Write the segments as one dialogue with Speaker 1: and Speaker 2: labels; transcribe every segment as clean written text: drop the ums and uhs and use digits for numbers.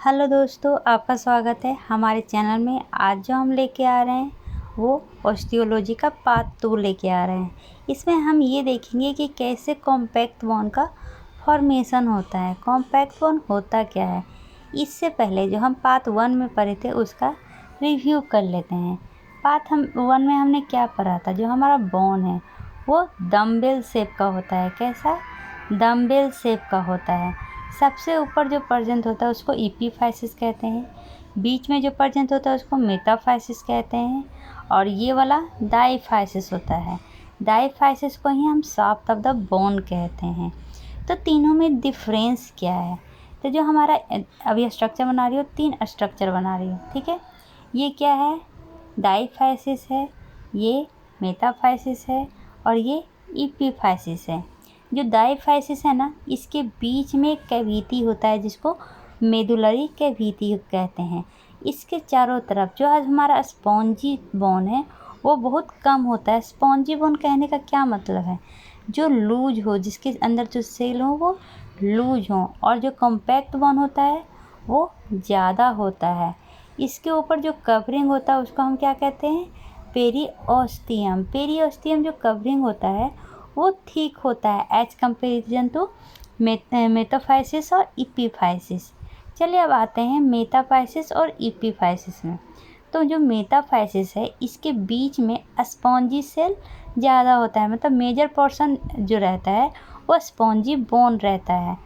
Speaker 1: Hello दोस्तों, आपका स्वागत है हमारे चैनल में। आज जो हम लेके आ रहे हैं वो ऑस्टियोलॉजी का पार्ट 2 लेके आ रहे हैं। इसमें हम ये देखेंगे कि कैसे कॉम्पैक्ट बोन का फॉर्मेशन होता है। कॉम्पैक्ट बोन होता क्या है, इससे पहले जो हम पार्ट 1 में पढ़े थे उसका रिव्यू कर लेते हैं। पार्ट 1 में हमने क्या पढ़ा था, जो हमारा बोन है वो डम्बेल शेप का होता है। कैसा? डम्बेल शेप का होता है। सबसे ऊपर जो पर्जेंट होता है उसको एपिफाइसिस कहते हैं, बीच में जो पर्जेंट होता है उसको मेटाफाइसिस कहते हैं, और ये वाला डाईफाइसिस होता है। डाईफाइसिस को ही हम शाफ्ट ऑफ द बोन कहते हैं। तो तीनों में डिफरेंस क्या है? तो जो हमारा अभी स्ट्रक्चर बना रही हो, 3 स्ट्रक्चर बना रही हो, ठीक है। ये क्या है? डाईफाइसिस है, ये मेटाफाइसिस है, और ये एपिफाइसिस है। जो डाईफाइसिस है ना, इसके बीच में एक कैविटी होता है जिसको मेडुलरी कैविटी कहते हैं। इसके चारों तरफ जो आज हमारा स्पॉन्जी बोन है वो बहुत कम होता है। स्पॉन्जी बोन कहने का क्या मतलब है? जो लूज हो, जिसके अंदर जो सेल हो वो लूज हो, और जो कॉम्पैक्ट बोन होता है वो ज़्यादा होता है। इसके ऊपर जो कवरिंग होता है उसको हम क्या कहते हैं? पेरिओस्टियम। पेरिओस्टियम जो कवरिंग होता है वो ठीक होता है एज कंपेरिजन टू मेटाफाइसिस और एपिफाइसिस। चलिए अब आते हैं मेटाफाइसिस और एपिफाइसिस में। तो जो मेटाफाइसिस है इसके बीच में स्पॉन्जी सेल ज़्यादा होता है, मतलब मेजर पोर्शन जो रहता है वो स्पॉन्जी बोन रहता है।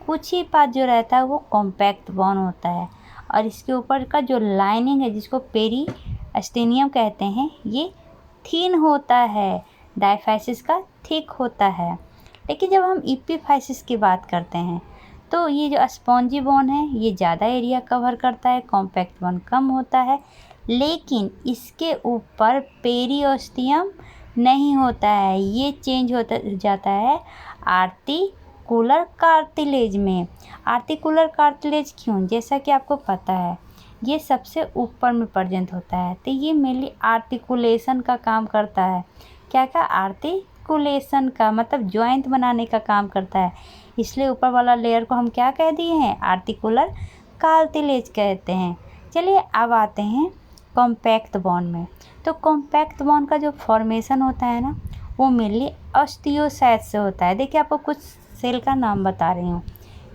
Speaker 1: कुछ ही पार्ट जो रहता है वो कॉम्पैक्ट बोन होता है। और इसके ऊपर का जो लाइनिंग है जिसको पेरिस्टेनियम कहते हैं, ये थिन होता है, डाईफाइसिस का थिक होता है। लेकिन जब हम एपिफाइसिस की बात करते हैं तो ये जो स्पॉन्जी बोन है ये ज़्यादा एरिया कवर करता है, कॉम्पैक्ट बोन कम होता है। लेकिन इसके ऊपर पेरिओस्टियम नहीं होता है, ये चेंज होता जाता है आर्टिकुलर कार्टिलेज में। आर्टिकुलर कार्टिलेज क्यों? जैसा कि आपको पता है ये सबसे ऊपर में प्रेजेंट होता है, तो ये मेनली आर्टिकुलेशन का काम करता है। क्या का? आर्टिकुलेशन का, मतलब जॉइंट बनाने का काम करता है। इसलिए ऊपर वाला लेयर को हम क्या कह दिए हैं? आर्टिकुलर कार्टिलेज कहते हैं। चलिए अब आते हैं कॉम्पैक्ट बोन में। तो कॉम्पैक्ट बोन का जो फॉर्मेशन होता है ना वो मेनली ऑस्टियोसाइट से होता है। देखिए आपको कुछ सेल का नाम बता रही हूँ।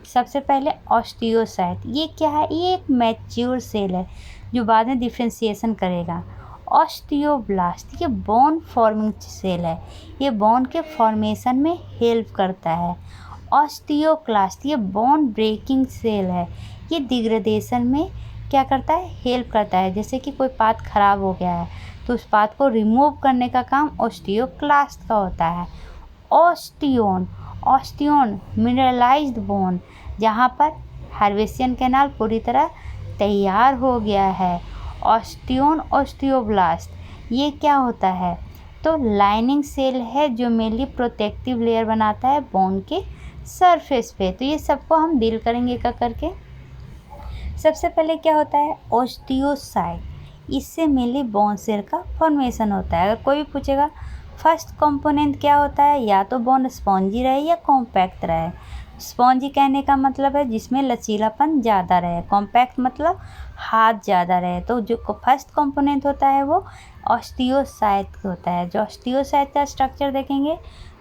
Speaker 1: सबसे पहले ऑस्टियोसाइट, ये क्या है? ये एक मैच्योर सेल है जो बाद में डिफ्रेंशिएशन करेगा। ऑस्टियोब्लास्ट ये बोन फॉर्मिंग सेल है, ये बोन के फॉर्मेशन में हेल्प करता है। ऑस्टियोक्लास्ट ये बोन ब्रेकिंग सेल है, ये डिग्रेडेशन में क्या करता है? हेल्प करता है। जैसे कि कोई पार्ट खराब हो गया है तो उस पार्ट को रिमूव करने का काम ऑस्टियोक्लास्ट का होता है। ऑस्टियोन, ऑस्टियोन मिनरलाइज्ड बोन, जहाँ पर हार्वेसियन कैनाल पूरी तरह तैयार हो गया है। ऑस्टियोन ऑस्टियोब्लास्ट ये क्या होता है? तो लाइनिंग सेल है जो मेनली प्रोटेक्टिव लेयर बनाता है बोन के सरफेस पे। तो ये सबको हम डील करेंगे एक करके। सबसे पहले क्या होता है? ऑस्टियोसाइट, इससे मेनली बोन सेल का फॉर्मेशन होता है। अगर कोई भी पूछेगा फर्स्ट कंपोनेंट क्या होता है, या तो बोन स्पॉन्जी रहे या कॉम्पैक्ट रहे। स्पॉन्जी कहने का मतलब है जिसमें लचीलापन ज़्यादा रहे, कॉम्पैक्ट मतलब हाथ ज़्यादा रहे। तो जो फर्स्ट कंपोनेंट होता है वो ऑस्टियोसाइट होता है। जो ऑस्टियोसाइट का स्ट्रक्चर देखेंगे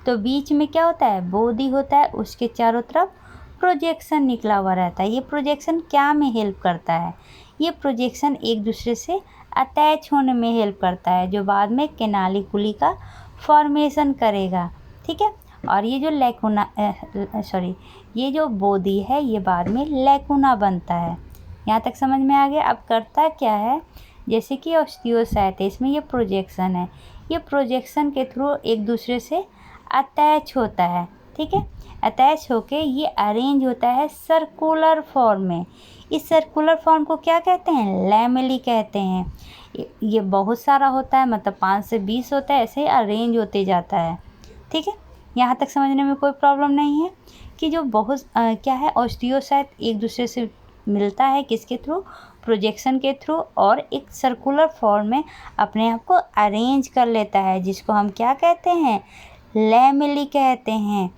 Speaker 1: तो बीच में क्या होता है? बॉडी होता है, उसके चारों तरफ प्रोजेक्शन निकला हुआ रहता है। ये प्रोजेक्शन क्या में हेल्प करता है? ये प्रोजेक्शन एक दूसरे से अटैच होने में हेल्प करता है, जो बाद में कैनालिकुली का फॉर्मेशन करेगा, ठीक है। और ये जो ये जो बॉडी है ये बाद में लैकुना बनता है। यहाँ तक समझ में आ गया? अब करता क्या है? जैसे कि ऑस्टियोसाइट है, इसमें ये प्रोजेक्शन है, ये प्रोजेक्शन के थ्रू एक दूसरे से अटैच होता है, ठीक है। अटैच होके ये अरेंज होता है सर्कुलर फॉर्म में। इस सर्कुलर फॉर्म को क्या कहते हैं? लैमेली कहते हैं। ये बहुत सारा होता है, मतलब 5 से 20 होता है, ऐसे ही अरेंज होते जाता है, ठीक है। यहाँ तक समझने में कोई प्रॉब्लम नहीं है कि जो बहुत क्या है, ऑस्टियोसाइट एक दूसरे से मिलता है किसके थ्रू? प्रोजेक्शन के थ्रू, और एक सर्कुलर फॉर्म में अपने आप को अरेंज कर लेता है, जिसको हम क्या कहते हैं? लैमेली कहते हैं।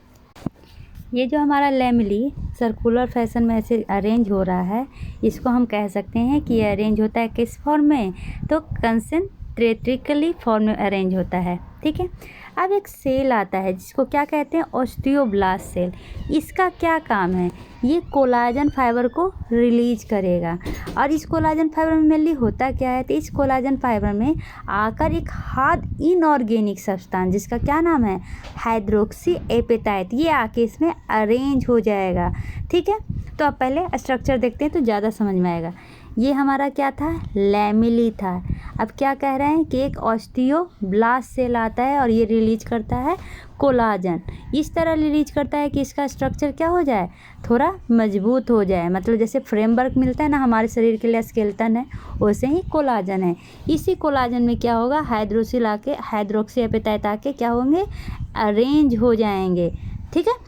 Speaker 1: ये जो हमारा लैमेली सर्कुलर फैशन में ऐसे अरेंज हो रहा है, इसको हम कह सकते हैं कि ये अरेंज होता है किस फॉर्म में, तो कंसेंट्रेटिकली फॉर्म में अरेंज होता है। ठीक है। अब एक सेल आता है जिसको क्या कहते हैं, ऑस्टियोब्लास्ट सेल। इसका क्या काम है, ये कोलाजन फाइबर को रिलीज करेगा। और इस कोलाजन फाइबर में मेनली होता क्या है, तो इस कोलाजन फाइबर में आकर एक हार्ड इनऑर्गेनिक सब्सटेंस जिसका क्या नाम है, हाइड्रोक्सी एपेटाइट, ये आके इसमें अरेंज हो जाएगा। ठीक है। तो अब पहले स्ट्रक्चर देखते हैं तो ज़्यादा समझ में आएगा। ये हमारा क्या था, लैमेली था। अब क्या कह रहे हैं कि एक ऑस्टियोब्लास्ट सेल आता है और ये रिलीज करता है कोलाजन। इस तरह रिलीज करता है कि इसका स्ट्रक्चर क्या हो जाए, थोड़ा मजबूत हो जाए। मतलब जैसे फ्रेमवर्क मिलता है ना हमारे शरीर के लिए, स्केलेटन है, वैसे ही कोलाजन है। इसी कोलाजन में क्या होगा, हाइड्रोक्सी एपेटाइट आके क्या होंगे, अरेंज हो जाएंगे। ठीक है।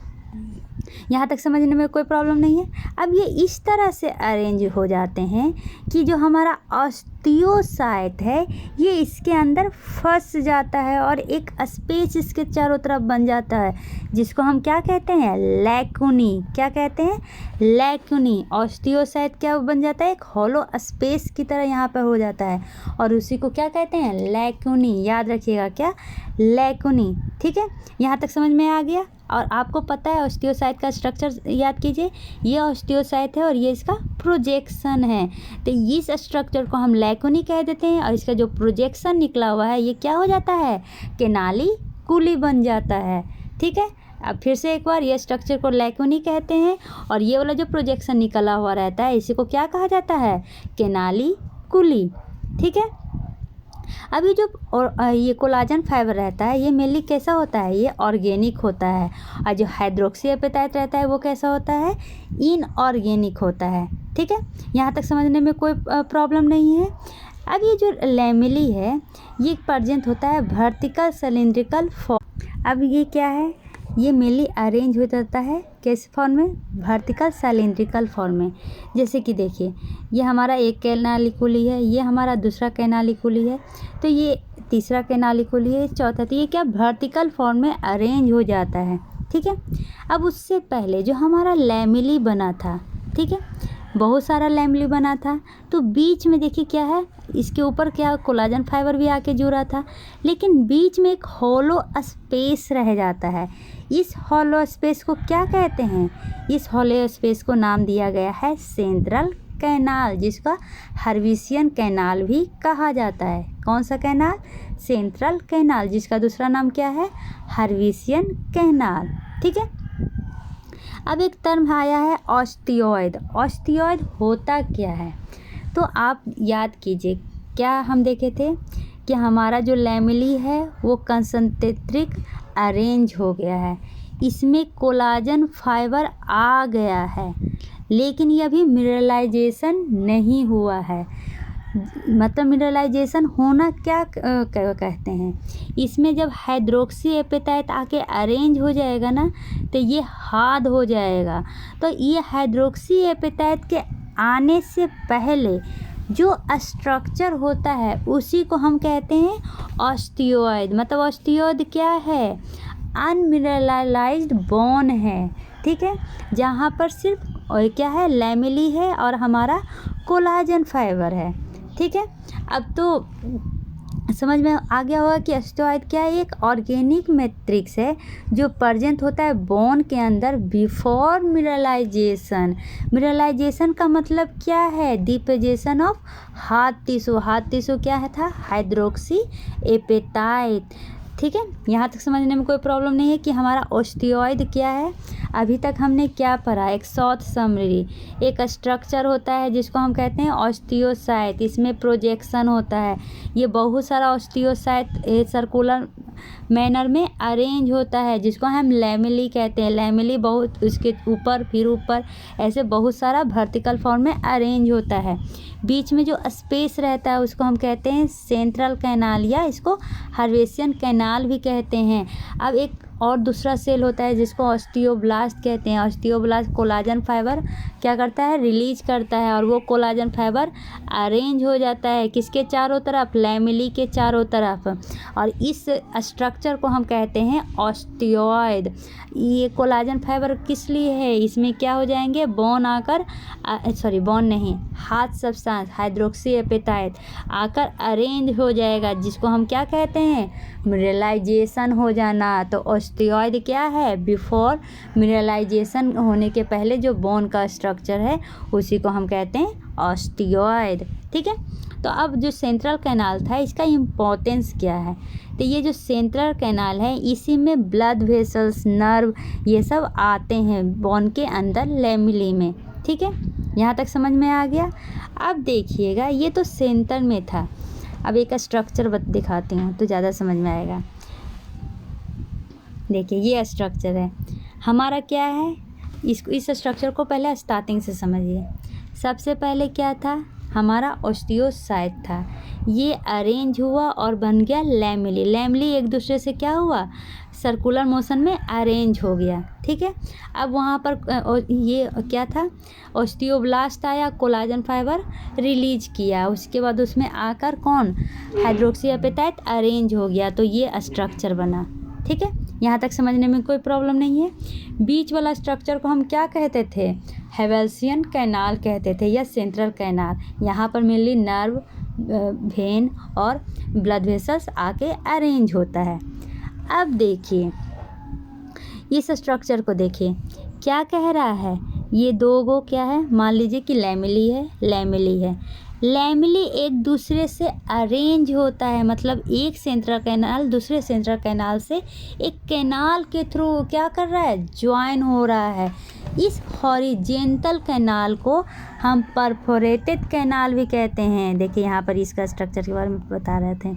Speaker 1: यहाँ तक समझने में कोई प्रॉब्लम नहीं है। अब ये इस तरह से अरेंज हो जाते हैं कि जो हमारा ऑस्टियोसाइट है ये इसके अंदर फंस जाता है और एक स्पेस इसके चारों तरफ बन जाता है, जिसको हम क्या कहते हैं, लैकुनी। क्या कहते हैं, लैकुनी। ऑस्टियोसाइट क्या बन जाता है, एक हॉलो स्पेस की तरह यहाँ पर हो जाता है, और उसी को क्या कहते हैं, लैकुनी। याद रखिएगा, क्या, लैकुनी। ठीक है। यहाँ तक समझ में आ गया। और आपको पता है ऑस्टियोसाइट का स्ट्रक्चर याद कीजिए, ये ऑस्टियोसाइट है और ये इसका प्रोजेक्शन है। तो इस स्ट्रक्चर को हम लैकुनी कह देते हैं, और इसका जो प्रोजेक्शन निकला हुआ है ये क्या हो जाता है, केनाली कुली बन जाता है। ठीक है। अब फिर से एक बार, ये स्ट्रक्चर को लैकुनी कहते हैं, और ये वाला जो प्रोजेक्शन निकला हुआ रहता है इसी को क्या कहा जाता है, केनाली कुली। ठीक है। अभी जो ये कोलाजन फाइबर रहता है ये मेनली कैसा होता है, ये ऑर्गेनिक होता है, और जो हाइड्रोक्सी एपेटाइट रहता है वो कैसा होता है, इनऑर्गेनिक होता है। ठीक है। यहाँ तक समझने में कोई प्रॉब्लम नहीं है। अब ये जो लैमेली है ये प्रेजेंट होता है वर्टिकल सिलिंड्रिकल फॉर्म। अब ये क्या है, ये मेनली अरेंज हो जाता है कैसे फॉर्म में, वर्टिकल सिलिंड्रिकल फॉर्म में। जैसे कि देखिए, ये हमारा एक कैनालिकुली है, ये हमारा दूसरा कैनालिकुली है, तो ये तीसरा कैनालिकुली है, चौथा। तो ये क्या वर्टिकल फॉर्म में अरेंज हो जाता है। ठीक है। अब उससे पहले जो हमारा लैमेली बना था, ठीक है, बहुत सारा लैमेली बना था, तो बीच में देखिए क्या है, इसके ऊपर क्या कोलाजन फाइबर भी आके जुड़ा था, लेकिन बीच में एक हॉलो स्पेस रह जाता है। इस हॉलो स्पेस को क्या कहते हैं, इस हॉलो स्पेस को नाम दिया गया है सेंट्रल कैनाल, जिसका हर्विशियन कैनाल भी कहा जाता है। कौन सा कैनाल, सेंट्रल कैनाल, जिसका दूसरा नाम क्या है, हर्विशियन कैनाल। ठीक है। अब एक टर्म आया है ऑस्टियोइड। ऑस्टियोइड होता क्या है, तो आप याद कीजिए, क्या हम देखे थे कि हमारा जो लैमेली है वो कंसंट्रेटिक अरेंज हो गया है, इसमें कोलाजन फाइबर आ गया है, लेकिन ये अभी मिनरलाइजेशन नहीं हुआ है। मतलब मिनरलाइजेशन होना क्या कहते हैं, इसमें जब हाइड्रोक्सी एपेटाइट आके अरेंज हो जाएगा ना तो ये हार्ड हो जाएगा। तो ये हाइड्रोक्सी एपेटाइट के आने से पहले जो स्ट्रक्चर होता है उसी को हम कहते हैं ऑस्टियोइड। मतलब ऑस्टियोइड क्या है, अनमिनरलाइज्ड बोन है। ठीक है। जहाँ पर सिर्फ क्या है, लैमेली है और हमारा कोलाजन फाइबर है। ठीक है। अब तो समझ में आ गया होगा कि ऑस्टियोइड क्या है, एक ऑर्गेनिक मैट्रिक्स है जो प्रेजेंट होता है बोन के अंदर बिफोर मिनरलाइजेशन। मिनरलाइजेशन का मतलब क्या है, deposition of hard tissue. Hard tissue क्या है था, हाइड्रोक्सी एपेटाइट। ठीक है। यहाँ तक समझने में कोई प्रॉब्लम नहीं है कि हमारा ऑस्टियोइड क्या है। अभी तक हमने क्या पढ़ा, एक शॉर्ट समरी, एक स्ट्रक्चर होता है जिसको हम कहते हैं ऑस्टियोसाइट, इसमें प्रोजेक्शन होता है। ये बहुत सारा ऑस्टियोसाइट सर्कुलर मैनर में अरेंज होता है, जिसको हम लैमेली कहते हैं। लैमेली बहुत, उसके ऊपर फिर ऊपर ऐसे बहुत सारा वर्टिकल फॉर्म में अरेंज होता है। बीच में जो स्पेस रहता है उसको हम कहते हैं सेंट्रल कैनाल, या इसको हर्विशियन कैनाल भी कहते हैं। अब एक और दूसरा सेल होता है जिसको ऑस्टियोब्लास्ट कहते हैं। ऑस्टियोब्लास्ट कोलाजन फाइबर क्या करता है, रिलीज करता है, और वो कोलाजन फाइबर अरेंज हो जाता है किसके चारों तरफ, लैमेली के चारों तरफ, और इस स्ट्रक्चर को हम कहते हैं ऑस्टियोइड। ये कोलाजन फाइबर किस लिए है, इसमें क्या हो जाएंगे, बोन आकर बोन नहीं, हाथ सब्सटेंस हाइड्रोक्सी एपेटाइट आकर अरेंज हो जाएगा, जिसको हम क्या कहते हैं, मिनरलाइजेशन हो जाना। तो ऑस्टियोइड क्या है, बिफोर मिनरलाइजेशन होने के पहले जो बोन का स्ट्रक्चर है उसी को हम कहते हैं ऑस्टियोइड। ठीक है, तो अब जो सेंट्रल कैनाल था इसका इम्पोर्टेंस क्या है, तो ये जो सेंट्रल कैनाल है इसी में ब्लड वेसल्स, नर्व, ये सब आते हैं बोन के अंदर लैमेली में। ठीक है, यहाँ तक समझ में आ गया। अब देखिएगा ये तो सेंटर में था, अब एक स्ट्रक्चर दिखाती हूँ तो ज़्यादा समझ में आएगा। देखिए ये स्ट्रक्चर है हमारा, क्या है, इस स्ट्रक्चर को पहले स्टार्टिंग से समझिए। सबसे पहले क्या था, हमारा ऑस्टियोसाइट था, ये अरेंज हुआ और बन गया लैमेली। लैमेली एक दूसरे से क्या हुआ, सर्कुलर मोशन में अरेंज हो गया। ठीक है, अब वहाँ पर ये क्या था, ऑस्टियोब्लास्ट आया, कोलाजन फाइबर रिलीज किया, उसके बाद उसमें आकर कौन, हाइड्रोक्सी एपेटाइट अरेंज हो गया, तो ये स्ट्रक्चर बना। ठीक है, यहाँ तक समझने में कोई प्रॉब्लम नहीं है। बीच वाला स्ट्रक्चर को हम क्या कहते थे, हेवेल्सियन कैनाल कहते थे या सेंट्रल कैनाल। यहाँ पर मेनली नर्व, वेन और ब्लड वेसल्स आके अरेंज होता है। अब देखिए इस स्ट्रक्चर को देखिए, क्या कह रहा है, ये दो गो क्या है, मान लीजिए कि लैमेली है, लैमेली है, लैमेली एक दूसरे से अरेंज होता है, मतलब एक सेंट्रल कैनाल दूसरे सेंट्रल कैनाल से एक कैनाल के थ्रू क्या कर रहा है, ज्वाइन हो रहा है। इस हॉरिजेंटल कैनाल को हम परफोरेटेड कैनाल भी कहते हैं। देखिए यहाँ पर इसका स्ट्रक्चर के बारे में बता रहे थे,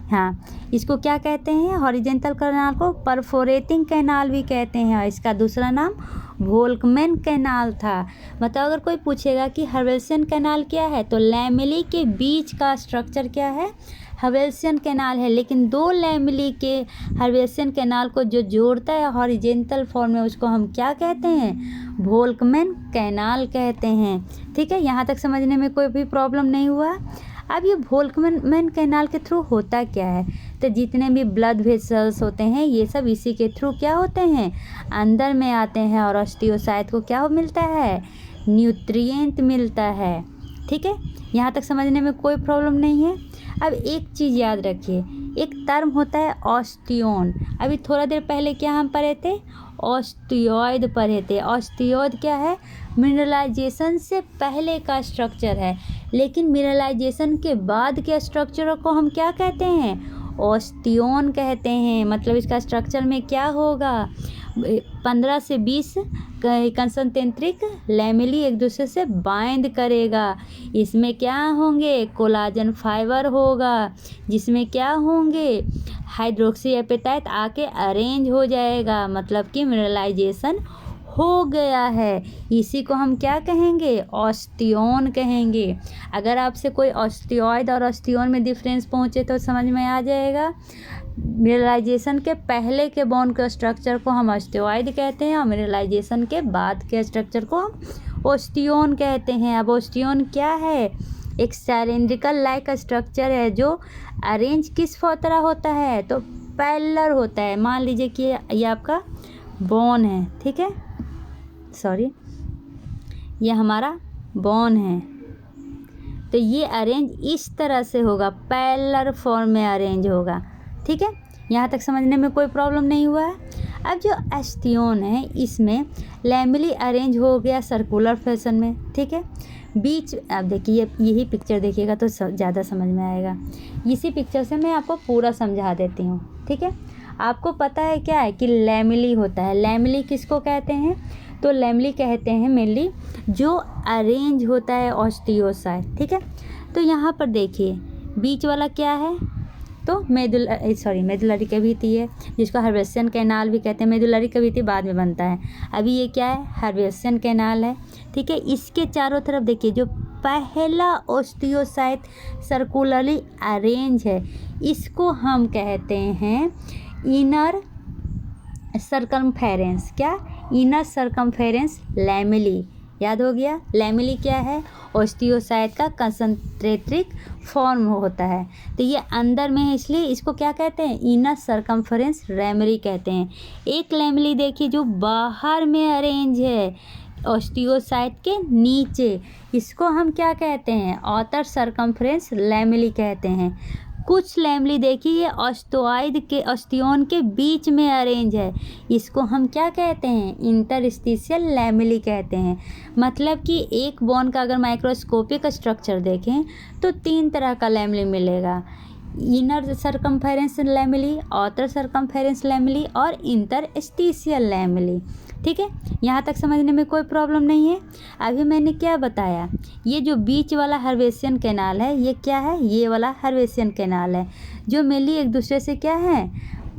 Speaker 1: हाँ, इसको क्या कहते हैं, हॉरिजेंटल कैनाल को परफोरेटिंग कैनाल भी कहते हैं, और इसका दूसरा नाम वोल्कमैन कैनाल था। मतलब अगर कोई पूछेगा कि हेवेल्सियन कैनाल क्या है, तो लैमेली के बीच का स्ट्रक्चर क्या है, हेवेल्सियन कैनाल है, लेकिन दो लैमेली के हेवेल्सियन कैनाल को जो जोड़ता है हॉरिजेंटल फॉर्म में, उसको हम क्या कहते हैं, वोल्कमैन कैनाल कहते हैं। ठीक है, यहाँ तक समझने में कोई भी प्रॉब्लम नहीं हुआ। अब ये वोल्कमैन कैनाल के थ्रू होता क्या है, तो जितने भी ब्लड वेसल्स होते हैं ये सब इसी के थ्रू क्या होते हैं, अंदर में आते हैं, और ऑस्टियोसाइट को क्या मिलता है, न्यूट्रिएंट मिलता है। ठीक है, यहाँ तक समझने में कोई प्रॉब्लम नहीं है। अब एक चीज़ याद रखिए, एक टर्म होता है ऑस्टियोन। अभी थोड़ा देर पहले क्या हम पढ़े थे, ऑस्टियोइड पढ़े थे। ऑस्टियोइड क्या है, मिनरलाइजेशन से पहले का स्ट्रक्चर है, लेकिन मिनरलाइजेशन के बाद के स्ट्रक्चर को हम क्या कहते हैं, ऑस्टियोन कहते हैं। मतलब इसका स्ट्रक्चर में क्या होगा, 15 से 20 कंसंट्रिक लैमेली एक दूसरे से बाइंड करेगा। इसमें क्या होंगे, कोलाजन फाइबर होगा, जिसमें क्या होंगे, हाइड्रोक्सी एपेटाइट आके अरेंज हो जाएगा, मतलब कि मिनरलाइजेशन हो गया है। इसी को हम क्या कहेंगे, ऑस्टियोन कहेंगे। अगर आपसे कोई ऑस्टियोइड और ऑस्टियोन में डिफरेंस पूछे तो समझ में आ जाएगा। मिनरलाइजेशन के पहले के बोन के स्ट्रक्चर को हम ऑस्टियोइड कहते हैं, और मिनरलाइजेशन के बाद के स्ट्रक्चर को हम ऑस्टियोन कहते हैं। अब ऑस्टियोन क्या है, एक सिलिंड्रिकल लाइक स्ट्रक्चर है जो अरेंज किस तरह होता है, तो पैरेलल होता है। मान लीजिए कि ये आपका बोन है, ठीक है, सॉरी, ये हमारा बोन है, तो ये अरेंज इस तरह से होगा, पैरेलल फॉर्म में अरेंज होगा। ठीक है, यहाँ तक समझने में कोई प्रॉब्लम नहीं हुआ है। अब जो ऑस्टियोन है इसमें लैमेली अरेंज हो गया सर्कुलर फैशन में। ठीक है, बीच, अब देखिए यही पिक्चर देखिएगा तो ज़्यादा समझ में आएगा। इसी पिक्चर से मैं आपको पूरा समझा देती हूँ। ठीक है, आपको पता है क्या है कि लैमेली होता है। लैमेली किसको कहते हैं, तो लैमेली कहते हैं मेनली जो अरेंज होता है ऑस्टियोसाइट। ठीक है, तो यहाँ पर देखिए बीच वाला क्या है, तो मेडुलरी कैविटी है, जिसको हेवेल्सियन कैनाल भी कहते हैं। मेडुलरी कैविटी बाद में बनता है, अभी ये क्या है, हेवेल्सियन कैनाल है। ठीक है, इसके चारों तरफ देखिए जो पहला ऑस्टियोसाइट सर्कुलरली अरेंज है, इसको हम कहते हैं इनर सर्कमफेरेंस, क्या, इनर सर्कमफेरेंस लैमेली, याद हो गया। लैमेली क्या है, ओस्टियोसाइट का कंसंट्रेट्रिक फॉर्म होता है, तो ये अंदर में है इसलिए इसको क्या कहते हैं, इनर सर्कमफेरेंस लैमेली कहते हैं। एक लैमेली देखिए जो बाहर में अरेंज है ओस्टियोसाइट के नीचे, इसको हम क्या कहते हैं, आउटर सर्कमफेरेंस लैमेली कहते हैं। कुछ लैमेली देखिए ये ऑस्टियोइड के ऑस्टियोन के बीच में अरेंज है, इसको हम क्या कहते हैं, इंटरस्टिशियल लैमेली कहते हैं। मतलब कि एक बोन का अगर माइक्रोस्कोपिक स्ट्रक्चर देखें तो 3 तरह का लैमेली मिलेगा, inner circumference lamellae, outer circumference lamellae और इंटरस्टिशियल लैमेली। ठीक है, यहाँ तक समझने में कोई प्रॉब्लम नहीं है। अभी मैंने क्या बताया, ये जो बीच वाला हर्वेशियन कैनाल है ये क्या है, ये वाला हर्वेशियन कैनाल है जो मेनली एक दूसरे से क्या है,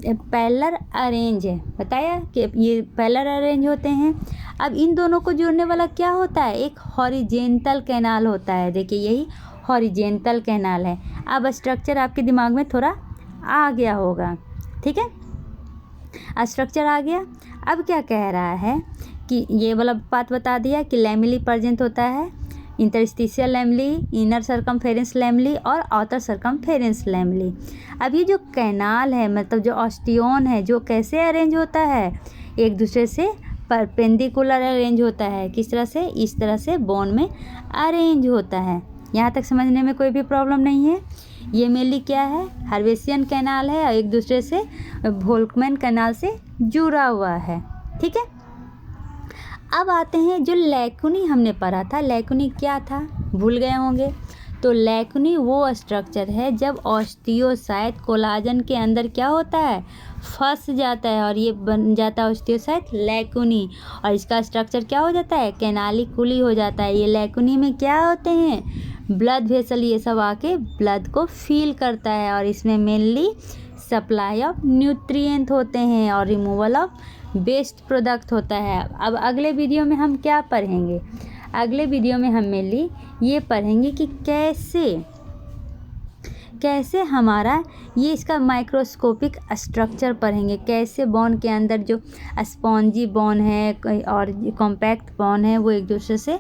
Speaker 1: पैरेलल अरेंज है, बताया कि ये पैरेलल अरेंज होते हैं। अब इन दोनों को जोड़ने वाला क्या होता है, एक हॉरिजेंटल कैनाल होता है। देखिए यही हॉरिजेंटल कैनाल है। अब स्ट्रक्चर आपके दिमाग में थोड़ा आ गया होगा, ठीक है, स्ट्रक्चर आ गया। अब क्या कह रहा है कि ये वाला बात बता दिया कि लैमेली प्रेजेंट होता है, interstitial lamellae, inner circumference lamellae और आउटर सर्कमफेरेंस लैमेली। अब ये जो कैनाल है मतलब जो ऑस्टियोन है जो कैसे अरेंज होता है, एक दूसरे से परपेंडिकुलर अरेंज होता है। किस तरह से, इस तरह से बोन में अरेंज होता है। यहाँ तक समझने में कोई भी प्रॉब्लम नहीं है। ये मेनली क्या है, हर्वेशियन कैनाल है और एक दूसरे से वोल्कमैन कैनाल से जुड़ा हुआ है। ठीक है, अब आते हैं जो लैकुनी हमने पढ़ा था, लैकुनी क्या था भूल गए होंगे। तो लैकुनी वो स्ट्रक्चर है जब ऑस्टियोसाइट कोलाजन के अंदर क्या होता है, फंस जाता है और ये बन जाता है ऑस्टियोसाइट लैकुनी, और इसका स्ट्रक्चर क्या हो जाता है, कैनालिकुली हो जाता है। ये लैकुनी में क्या होते हैं, ब्लड वेसल, ये सब आके ब्लड को फील करता है और इसमें मेनली सप्लाई ऑफ न्यूट्रिएंट होते हैं और रिमूवल ऑफ वेस्ट प्रोडक्ट होता है। अब अगले वीडियो में हम क्या पढ़ेंगे, अगले वीडियो में हम मेनली ये पढ़ेंगे कि कैसे हमारा ये इसका माइक्रोस्कोपिक स्ट्रक्चर पढ़ेंगे, कैसे बोन के अंदर जो स्पॉन्जी बोन है और कॉम्पैक्ट बोन है वो एक दूसरे से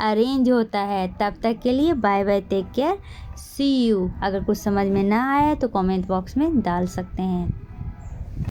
Speaker 1: अरेंज होता है। तब तक के लिए bye bye, take care, see you. अगर कुछ समझ में ना आए तो कमेंट बॉक्स में डाल सकते हैं।